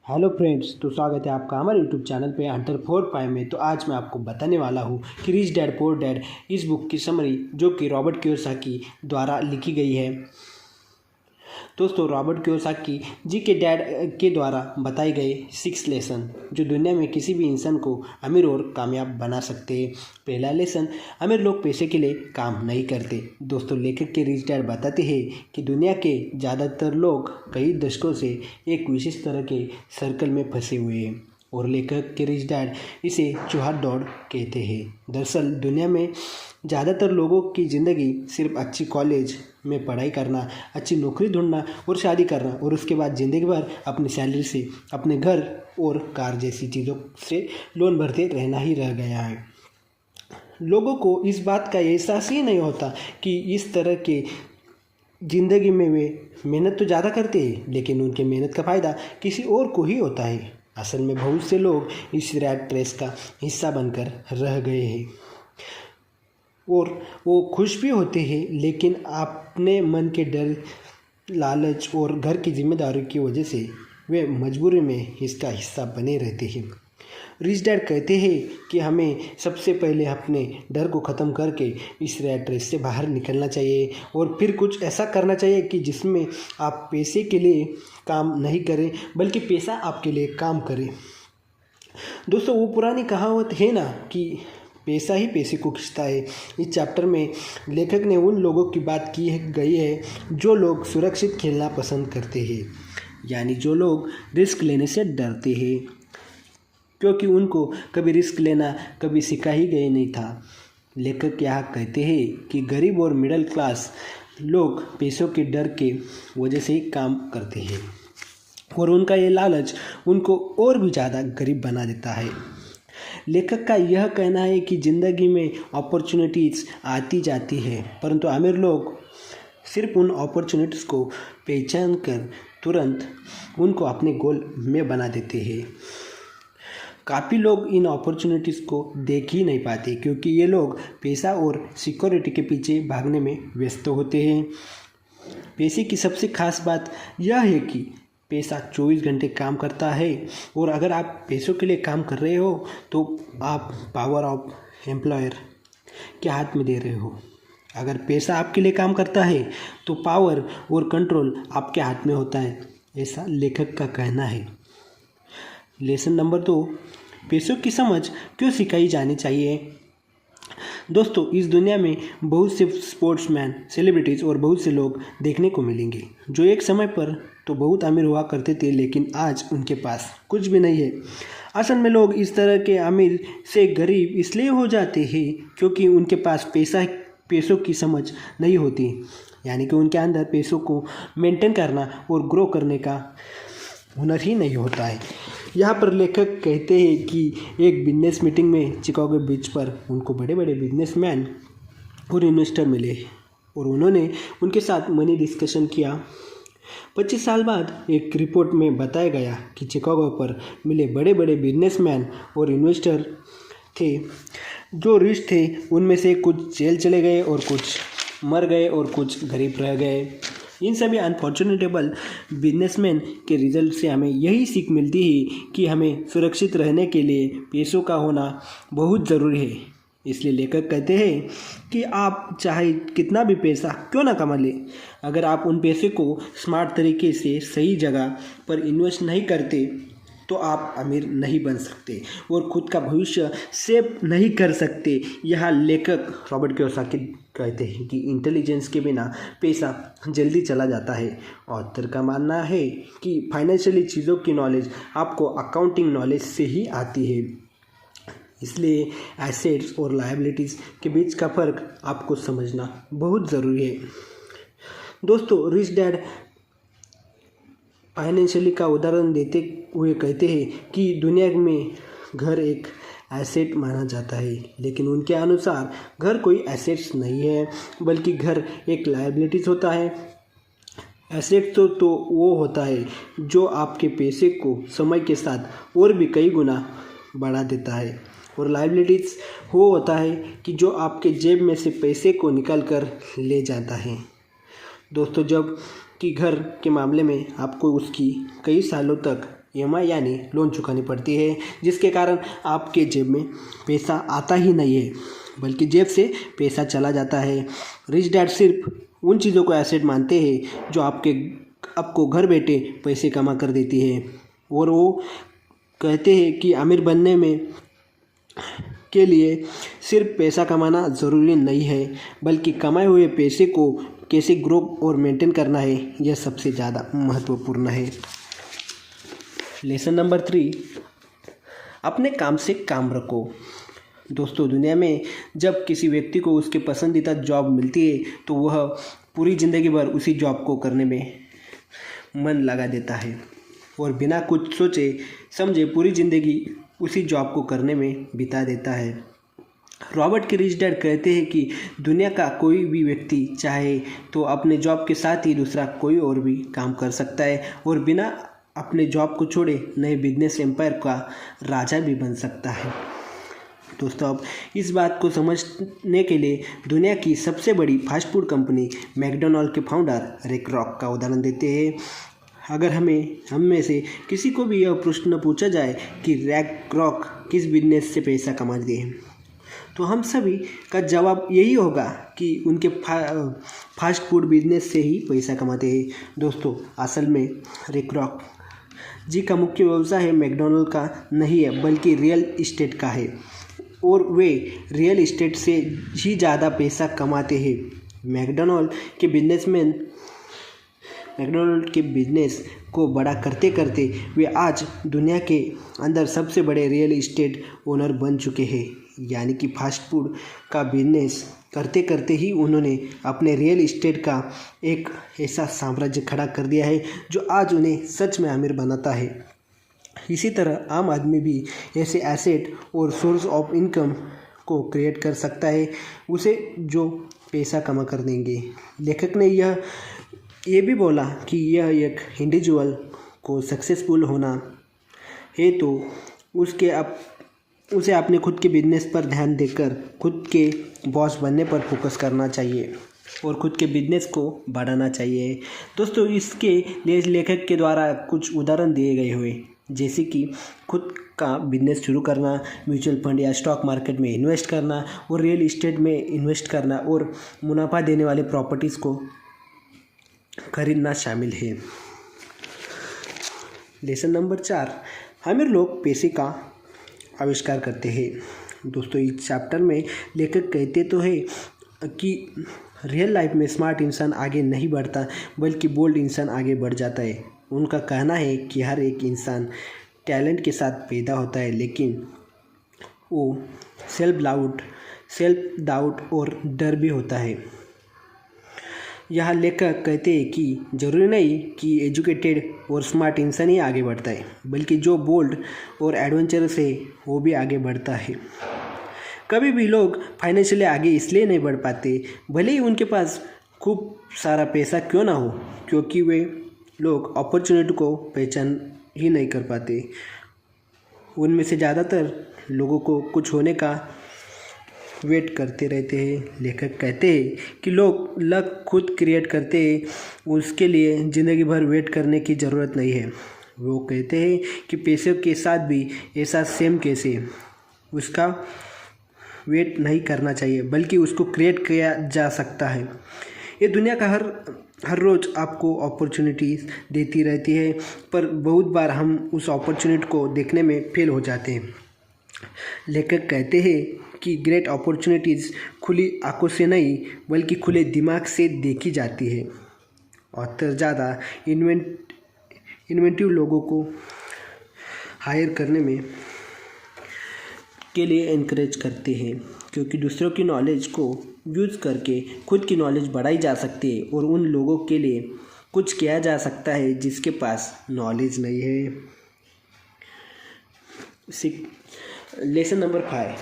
Hello friends, तो स्वागत है आपका हमारे यूट्यूब चैनल पे हंटर 45 में। तो आज मैं आपको बताने वाला हूँ कि रिच डैड पुअर डैड इस बुक की समरी जो कि रॉबर्ट कियोसाकी द्वारा लिखी गई है। दोस्तों, रॉबर्ट कियोसाकी जी के डैड के द्वारा बताए गए 6 लेसन जो दुनिया में किसी भी इंसान को अमीर और कामयाब बना सकते हैं। पहला लेसन, अमीर लोग पैसे के लिए काम नहीं करते। दोस्तों, लेखक के रिच डैड बताते हैं कि दुनिया के ज़्यादातर लोग कई दशकों से एक विशेष तरह के सर्कल में फंसे हुए हैं और लेखक के रिच डैड इसे चूहा दौड़ कहते हैं। दरअसल दुनिया में ज़्यादातर लोगों की ज़िंदगी सिर्फ अच्छी कॉलेज में पढ़ाई करना, अच्छी नौकरी ढूंढना और शादी करना और उसके बाद ज़िंदगी भर अपनी सैलरी से अपने घर और कार जैसी चीज़ों से लोन भरते रहना ही रह गया है। लोगों को इस बात का एहसास ही नहीं होता कि इस तरह के ज़िंदगी में वे मेहनत तो ज़्यादा करते हैं, लेकिन उनके मेहनत का फ़ायदा किसी और को ही होता है। असल में बहुत से लोग इस रैट रेस का हिस्सा बनकर रह गए हैं और वो खुश भी होते हैं, लेकिन अपने मन के डर, लालच और घर की जिम्मेदारी की वजह से वे मजबूरी में इसका हिस्सा बने रहते हैं। रिच डैड कहते हैं कि हमें सबसे पहले अपने डर को ख़त्म करके इस रैट रेस से बाहर निकलना चाहिए और फिर कुछ ऐसा करना चाहिए कि जिसमें आप पैसे के लिए काम नहीं करें बल्कि पैसा आपके लिए काम करे। दोस्तों, वो पुरानी कहावत है ना कि पैसा ही पैसे को खींचता है। इस चैप्टर में लेखक ने उन लोगों की बात की गई है जो लोग सुरक्षित खेलना पसंद करते हैं, यानी जो लोग रिस्क लेने से डरते हैं, क्योंकि उनको कभी रिस्क लेना कभी सिखा ही गया नहीं था। लेखक यहाँ कहते हैं कि गरीब और मिडिल क्लास लोग पैसों के डर के वजह से ही काम करते हैं और उनका ये लालच उनको और भी ज़्यादा गरीब बना देता है। लेखक का यह कहना है कि ज़िंदगी में अपॉर्चुनिटीज़ आती जाती है, परंतु अमीर लोग सिर्फ उन अपॉर्चुनिटीज़ को पहचान कर तुरंत उनको अपने गोल में बना देते हैं। काफ़ी लोग इन अपॉर्चुनिटीज़ को देख ही नहीं पाते क्योंकि ये लोग पैसा और सिक्योरिटी के पीछे भागने में व्यस्त होते हैं। पैसे की सबसे खास बात यह है कि पैसा 24 घंटे काम करता है और अगर आप पैसों के लिए काम कर रहे हो तो आप पावर ऑफ एम्प्लॉयर के हाथ में दे रहे हो। अगर पैसा आपके लिए काम करता है तो पावर और कंट्रोल आपके हाथ में होता है, ऐसा लेखक का कहना है। लेसन नंबर 2, पैसों की समझ क्यों सिखाई जानी चाहिए। दोस्तों, इस दुनिया में बहुत से स्पोर्ट्समैन, सेलिब्रिटीज़ और बहुत से लोग देखने को मिलेंगे जो एक समय पर तो बहुत अमीर हुआ करते थे, लेकिन आज उनके पास कुछ भी नहीं है। असल में लोग इस तरह के अमीर से गरीब इसलिए हो जाते हैं क्योंकि उनके पास पैसों की समझ नहीं होती, यानी कि उनके अंदर पैसों को मेंटेन करना और ग्रो करने का हुनर ही नहीं होता है। यहाँ पर लेखक कहते हैं कि एक बिजनेस मीटिंग में चिकागो बीच पर उनको बड़े बड़े बिजनेसमैन और इन्वेस्टर मिले और उन्होंने उनके साथ मनी डिस्कशन किया। 25 साल बाद एक रिपोर्ट में बताया गया कि चिकागो पर मिले बड़े बड़े बिजनेसमैन और इन्वेस्टर थे जो रिच थे, उनमें से कुछ जेल चले गए और कुछ मर गए और कुछ गरीब रह गए। इन सभी अनफॉर्चुनेटेबल बिजनेसमैन के रिजल्ट से हमें यही सीख मिलती है कि हमें सुरक्षित रहने के लिए पैसों का होना बहुत ज़रूरी है। इसलिए लेखक कहते हैं कि आप चाहे कितना भी पैसा क्यों ना कमा लें, अगर आप उन पैसे को स्मार्ट तरीके से सही जगह पर इन्वेस्ट नहीं करते तो आप अमीर नहीं बन सकते और ख़ुद का भविष्य सेव नहीं कर सकते। यहाँ लेखक रॉबर्ट कियोसाकी कहते हैं कि इंटेलिजेंस के बिना पैसा जल्दी चला जाता है। ऑथर का मानना है कि फाइनेंशियली चीज़ों की नॉलेज आपको अकाउंटिंग नॉलेज से ही आती है, इसलिए एसेट्स और लायबिलिटीज़ के बीच का फ़र्क आपको समझना बहुत ज़रूरी है। दोस्तों, रिच डैड फाइनेंशियली का उदाहरण देते हुए कहते हैं कि दुनिया में घर एक एसेट माना जाता है, लेकिन उनके अनुसार घर कोई एसेट्स नहीं है बल्कि घर एक लायबिलिटीज़ होता है। एसेट तो वो होता है जो आपके पैसे को समय के साथ और भी कई गुना बढ़ा देता है और लायबिलिटीज़ वो होता है कि जो आपके जेब में से पैसे को निकाल कर ले जाता है। दोस्तों, जब कि घर के मामले में आपको उसकी कई सालों तक EMI यानी लोन चुकानी पड़ती है, जिसके कारण आपके जेब में पैसा आता ही नहीं है बल्कि जेब से पैसा चला जाता है। रिच डैड सिर्फ उन चीज़ों को एसेट मानते हैं जो आपको घर बैठे पैसे कमा कर देती है, और वो कहते हैं कि अमीर बनने में के लिए सिर्फ पैसा कमाना ज़रूरी नहीं है, बल्कि कमाए हुए पैसे को कैसे ग्रो और मेंटेन करना है, यह सबसे ज़्यादा महत्वपूर्ण है। लेसन नंबर 3, अपने काम से काम रखो। दोस्तों, दुनिया में जब किसी व्यक्ति को उसके पसंदीदा जॉब मिलती है तो वह पूरी ज़िंदगी भर उसी जॉब को करने में मन लगा देता है और बिना कुछ सोचे समझे पूरी ज़िंदगी उसी जॉब को करने में बिता देता है। रॉबर्ट के रिच डैड कहते हैं कि दुनिया का कोई भी व्यक्ति चाहे तो अपने जॉब के साथ ही दूसरा कोई और भी काम कर सकता है और बिना अपने जॉब को छोड़े नए बिजनेस एम्पायर का राजा भी बन सकता है। दोस्तों, अब इस बात को समझने के लिए दुनिया की सबसे बड़ी फास्ट फूड कंपनी मैकडॉनल्ड के फाउंडर रे क्रॉक का उदाहरण देते हैं। अगर हम में से किसी को भी यह प्रश्न पूछा जाए कि रे क्रॉक किस बिजनेस से पैसा कमाते हैं, तो हम सभी का जवाब यही होगा कि उनके फास्ट फूड बिजनेस से ही पैसा कमाते हैं। दोस्तों, असल में रे क्रॉक जी का मुख्य व्यवसाय मैकडॉनल्ड का नहीं है बल्कि रियल इस्टेट का है, और वे रियल इस्टेट से ही ज़्यादा पैसा कमाते हैं। मैकडॉनल्ड के बिजनेस को बड़ा करते करते वे आज दुनिया के अंदर सबसे बड़े रियल इस्टेट ओनर बन चुके हैं। यानी कि फास्ट फूड का बिजनेस करते करते ही उन्होंने अपने रियल इस्टेट का एक ऐसा साम्राज्य खड़ा कर दिया है जो आज उन्हें सच में अमीर बनाता है। इसी तरह आम आदमी भी ऐसे एसेट और सोर्स ऑफ इनकम को क्रिएट कर सकता है उसे जो पैसा कमा कर देंगे। लेखक ने ये भी बोला कि यह एक इंडिविजुअल को सक्सेसफुल होना है तो उसे अपने खुद के बिजनेस पर ध्यान देकर खुद के बॉस बनने पर फोकस करना चाहिए और खुद के बिजनेस को बढ़ाना चाहिए। दोस्तों, इसके लिए लेखक के द्वारा कुछ उदाहरण दिए गए हुए, जैसे कि खुद का बिजनेस शुरू करना, म्यूचुअल फंड या स्टॉक मार्केट में इन्वेस्ट करना और रियल इस्टेट में इन्वेस्ट करना और मुनाफा देने वाले प्रॉपर्टीज़ को खरीदना शामिल है। लेसन नंबर 4, अमीर लोग पैसे का आविष्कार करते हैं। दोस्तों, इस चैप्टर में लेखक कहते तो है कि रियल लाइफ में स्मार्ट इंसान आगे नहीं बढ़ता बल्कि बोल्ड इंसान आगे बढ़ जाता है। उनका कहना है कि हर एक इंसान टैलेंट के साथ पैदा होता है, लेकिन वो सेल्फ डाउट और डर भी होता है। यहाँ लेखक कहते हैं कि ज़रूरी नहीं कि एजुकेटेड और स्मार्ट इंसान ही आगे बढ़ता है, बल्कि जो बोल्ड और एडवेंचरस है वो भी आगे बढ़ता है। कभी भी लोग फाइनेंशियली आगे इसलिए नहीं बढ़ पाते भले ही उनके पास खूब सारा पैसा क्यों ना हो, क्योंकि वे लोग अपॉर्चुनिटी को पहचान ही नहीं कर पाते। उनमें से ज़्यादातर लोगों को कुछ होने का वेट करते रहते हैं। लेखक कहते हैं कि लोग लक खुद क्रिएट करते हैं, उसके लिए ज़िंदगी भर वेट करने की ज़रूरत नहीं है। वो कहते हैं कि पैसे के साथ भी ऐसा सेम कैसे, उसका वेट नहीं करना चाहिए बल्कि उसको क्रिएट किया जा सकता है। ये दुनिया का हर रोज़ आपको अपॉर्चुनिटीज़ देती रहती है, पर बहुत बार हम उस अपॉर्चुनिटी को देखने में फेल हो जाते हैं। लेखक कहते हैं कि ग्रेट अपॉर्चुनिटीज़ खुली आंखों से नहीं बल्कि खुले दिमाग से देखी जाती है। ऑथर ज़्यादा इन्वेंटिव लोगों को हायर करने में के लिए इनकरेज करते हैं, क्योंकि दूसरों की नॉलेज को यूज़ करके खुद की नॉलेज बढ़ाई जा सकती है और उन लोगों के लिए कुछ किया जा सकता है जिसके पास नॉलेज नहीं है। लेसन नंबर 5,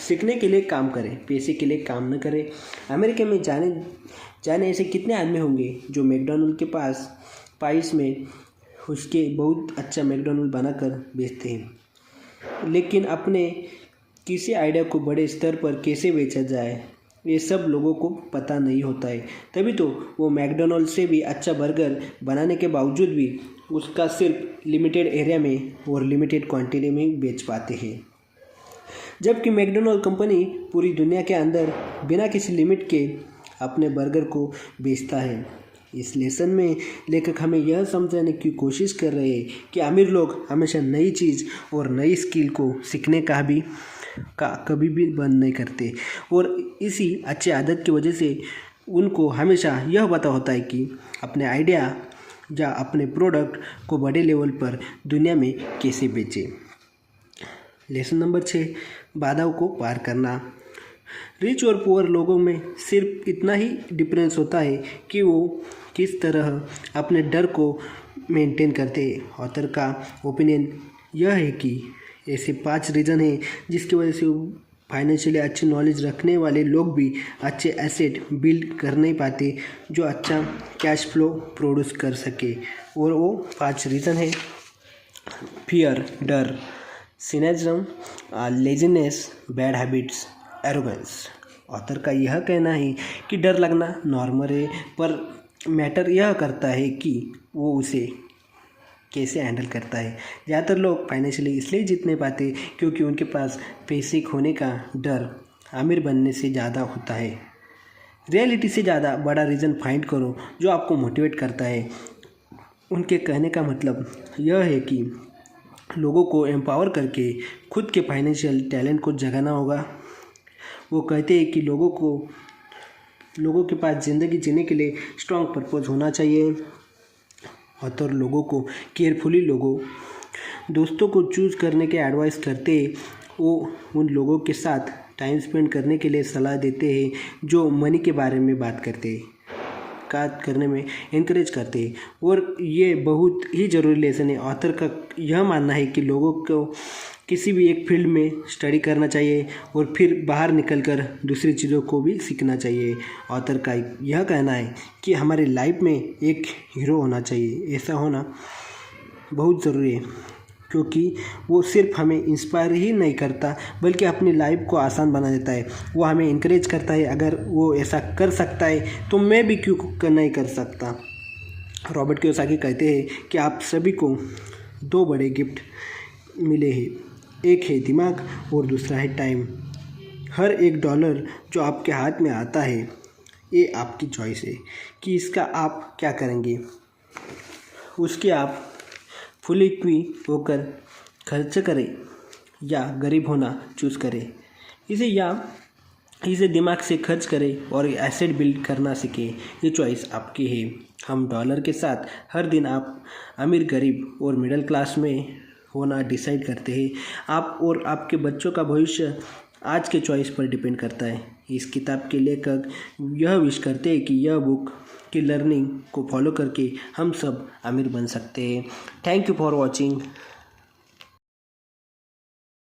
सीखने के लिए काम करें, पैसे के लिए काम न करें। अमेरिका में जाने ऐसे कितने आदमी होंगे जो मैकडॉनल्ड के पाइस में उसके बहुत अच्छा मैकडॉनल्ड बनाकर बेचते हैं, लेकिन अपने किसी आइडिया को बड़े स्तर पर कैसे बेचा जाए ये सब लोगों को पता नहीं होता है। तभी तो वो मैकडॉनल्ड से भी अच्छा बर्गर बनाने के बावजूद भी उसका सिर्फ लिमिटेड एरिया में और लिमिटेड क्वांटिटी में बेच पाते हैं, जबकि मैकडॉनल्ड कंपनी पूरी दुनिया के अंदर बिना किसी लिमिट के अपने बर्गर को बेचता है। इस लेसन में लेखक हमें यह समझाने की कोशिश कर रहे हैं कि अमीर लोग हमेशा नई चीज़ और नई स्किल को सीखने का कभी भी बंद नहीं करते, और इसी अच्छी आदत की वजह से उनको हमेशा यह पता होता है कि अपने आइडिया या अपने प्रोडक्ट को बड़े लेवल पर दुनिया में कैसे बेचें। लेसन नंबर 6, बाधाओं को पार करना। रिच और पुअर लोगों में सिर्फ इतना ही डिफरेंस होता है कि वो किस तरह अपने डर को मेंटेन करते हैं। ऑथर का ओपिनियन यह है कि ऐसे 5 रीज़न हैं जिसकी वजह से फाइनेंशियली अच्छी नॉलेज रखने वाले लोग भी अच्छे एसेट बिल्ड कर नहीं पाते जो अच्छा कैश फ्लो प्रोड्यूस कर सके, और वो 5 रीज़न है: फियर डर, cynicism, laziness, bad habits, arrogance. Author का यह कहना है कि डर लगना नॉर्मल है, पर मैटर यह करता है कि वो उसे कैसे हैंडल करता है। ज़्यादातर लोग फाइनेंशियली इसलिए जीत नहीं पाते क्योंकि उनके पास पैसे खोने का डर अमीर बनने से ज़्यादा होता है। रियलिटी से ज़्यादा बड़ा रीज़न फाइंड करो जो आपको मोटिवेट करता है। उनके कहने का मतलब यह है कि लोगों को एम्पावर करके खुद के फाइनेंशियल टैलेंट को जगाना होगा। वो कहते हैं कि लोगों के पास ज़िंदगी जीने के लिए स्ट्रॉन्ग पर्पस होना चाहिए। ऑथर लोगों को केयरफुली दोस्तों को चूज़ करने के एडवाइस करते हैं। वो उन लोगों के साथ टाइम स्पेंड करने के लिए सलाह देते हैं जो मनी के बारे में बात करने में इनकरेज करते हैं, और ये बहुत ही ज़रूरी लेसन है। ऑथर का यह मानना है कि लोगों को किसी भी एक फील्ड में स्टडी करना चाहिए और फिर बाहर निकलकर दूसरी चीज़ों को भी सीखना चाहिए। ऑथर का यह कहना है कि हमारी लाइफ में एक हीरो होना चाहिए। ऐसा होना बहुत ज़रूरी है क्योंकि वो सिर्फ हमें इंस्पायर ही नहीं करता बल्कि अपनी लाइफ को आसान बना देता है। वो हमें इनकरेज करता है, अगर वो ऐसा कर सकता है तो मैं भी क्यों नहीं कर सकता। रॉबर्ट कियोसाकी कहते हैं कि आप सभी को 2 बड़े गिफ्ट मिले हैं, एक है दिमाग और दूसरा है टाइम। हर $1 जो आपके हाथ में आता है ये आपकी चॉइस है कि इसका आप क्या करेंगे। उसके आप फुल इक्विप होकर खर्च करें या गरीब होना चूज़ करें। इसे दिमाग से खर्च करें और एसेट बिल्ड करना सीखें। ये चॉइस आपकी है। हम डॉलर के साथ हर दिन आप अमीर, गरीब और मिडिल क्लास में होना डिसाइड करते हैं। आप और आपके बच्चों का भविष्य आज के चॉइस पर डिपेंड करता है। इस किताब के लेखक यह विश करते हैं कि यह बुक की लर्निंग को फॉलो करके हम सब अमीर बन सकते हैं। Thank you for watching.